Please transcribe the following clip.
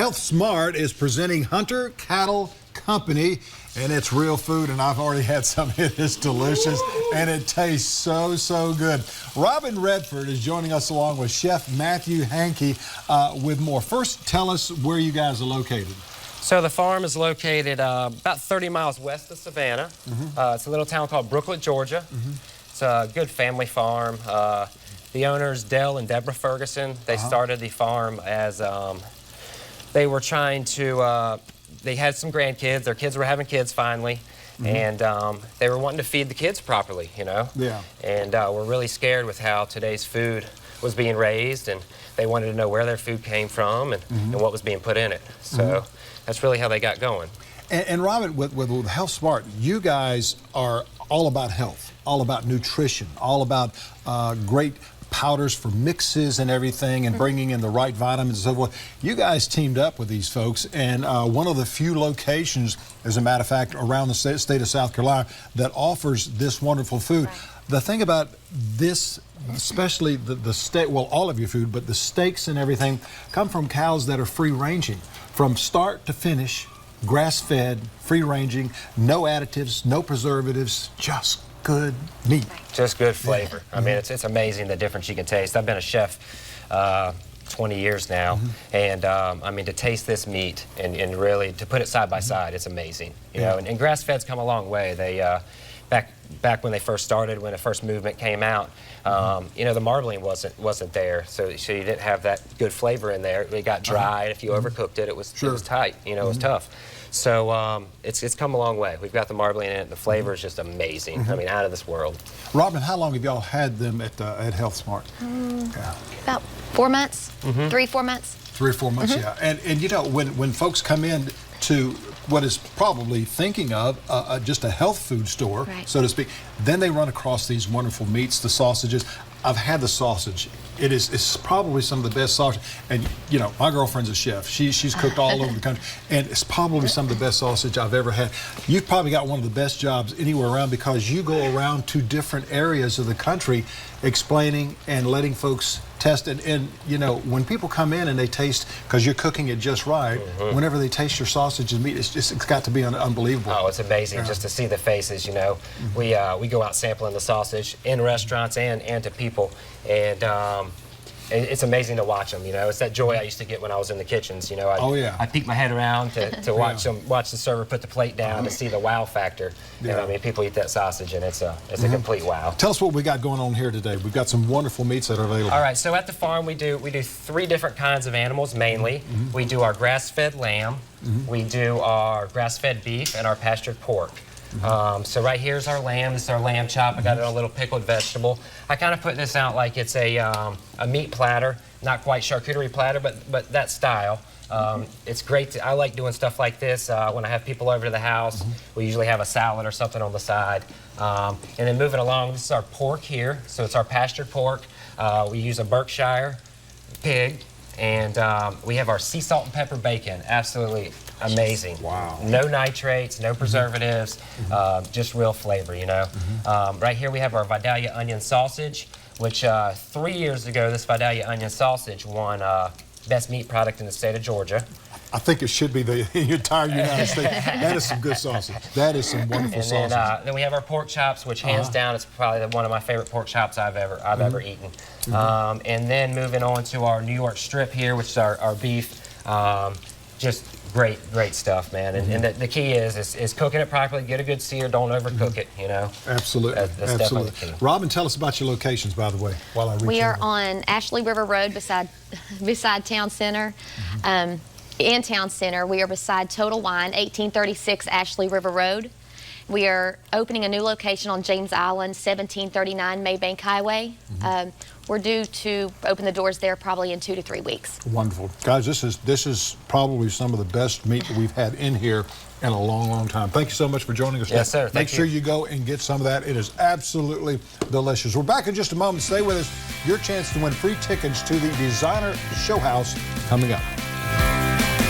Healthsmart is presenting Hunter Cattle Company, and it's real food, and I've already had some. It is delicious, and it tastes so, so good. Robin Redford is joining us along with Chef Matthew Hankey with more. First, tell us where you guys are located. So the farm is located about 30 miles west of Savannah. It's a little town called Brooklet, Georgia. It's a good family farm. The owners, Dell and Deborah Ferguson, they started the farm as they were trying to, they had some grandkids. Their kids were having kids finally. And they were wanting to feed the kids properly, you know? Yeah. And we're really scared with how today's food was being raised, and they wanted to know where their food came from and what was being put in it. So that's really how they got going. And Robin, with Healthsmart, you guys are all about health, all about nutrition, all about great powders for mixes and everything, and bringing in the right vitamins and so forth. You guys teamed up with these folks, and one of the few locations, as a matter of fact, around the state of South Carolina that offers this wonderful food. Right. The thing about this, especially the steak, well, all of your food, but the steaks and everything come from cows that are free-ranging. From start to finish, grass-fed, free-ranging, no additives, no preservatives, just good meat. Just good flavor. I mean, it's amazing the difference you can taste. I've been a chef 20 years now, and I mean, to taste this meat and really to put it side by side, it's amazing. You know, and grass-fed's come a long way. They back when they first started, when the first movement came out, you know, the marbling wasn't there, so you didn't have that good flavor in there. It got dry, and if you overcooked it, it was tight. You know, it was tough. So it's come a long way. We've got the marbling in it. The flavor is just amazing. I mean, out of this world. Robin, how long have y'all had them at Healthsmart? About 4 months, 3-4 months. 3 or 4 months, yeah. And you know, when folks come in to what is probably thinking of just a health food store, so to speak, then they run across these wonderful meats, the sausages. I've had the sausage. It's probably some of the best sausage. And you know, my girlfriend's a chef. She's cooked all over the country, and it's probably some of the best sausage I've ever had. You've probably got one of the best jobs anywhere around, because you go around to different areas of the country explaining and letting folks test it. And you know, when people come in and they taste, because you're cooking it just right, whenever they taste your sausage and meat, it's got to be unbelievable. Oh, it's amazing just to see the faces. You know, we go out sampling the sausage in restaurants and to people, and it's amazing to watch them. You know, it's that joy I used to get when I was in the kitchens. You know, I peek my head around to watch the server put the plate down to see the wow factor. And I mean, people eat that sausage, and it's a complete wow. Tell us what we got going on here today. We've got some wonderful meats that are available. All right, so at the farm we do 3 different kinds of animals mainly. We do our grass-fed lamb, we do our grass-fed beef, and our pastured pork. So right here's our lamb. This is our lamb chop. I got it on a little pickled vegetable. I kind of put this out like it's a meat platter, not quite charcuterie platter, but that style. It's great. I like doing stuff like this when I have people over to the house. We usually have a salad or something on the side. And then moving along, this is our pork here. So it's our pastured pork. We use a Berkshire pig, and we have our sea salt and pepper bacon. Absolutely amazing. Wow. No No nitrates, no preservatives, just real flavor, you know. Right here we have our Vidalia onion sausage, which 3 years ago this Vidalia onion sausage won best meat product in the state of Georgia. I think it should be the entire United States. That is some good sausage. That is some wonderful sausage. Then we have our pork chops, which hands down is probably one of my favorite pork chops I've ever eaten. And then moving on to our New York strip here, which is our beef. Just great stuff, man. And the key is cooking it properly, get a good sear, don't overcook it, you know. Absolutely. That's definitely the key. Robin, tell us about your locations, by the way, while I reach We are on Ashley River Road beside Town Center. In Town Center, we are beside Total Wine, 1836 Ashley River Road. We are opening a new location on James Island, 1739 Maybank Highway. We're due to open the doors there probably in 2 to 3 weeks. Wonderful. Guys, this is probably some of the best meat that we've had in here in a long time. Thank you so much for joining us. Yes, sir. Make sure you go and get some of that. It is absolutely delicious. We're back in just a moment. Stay with us. Your chance to win free tickets to the Designer Show House coming up.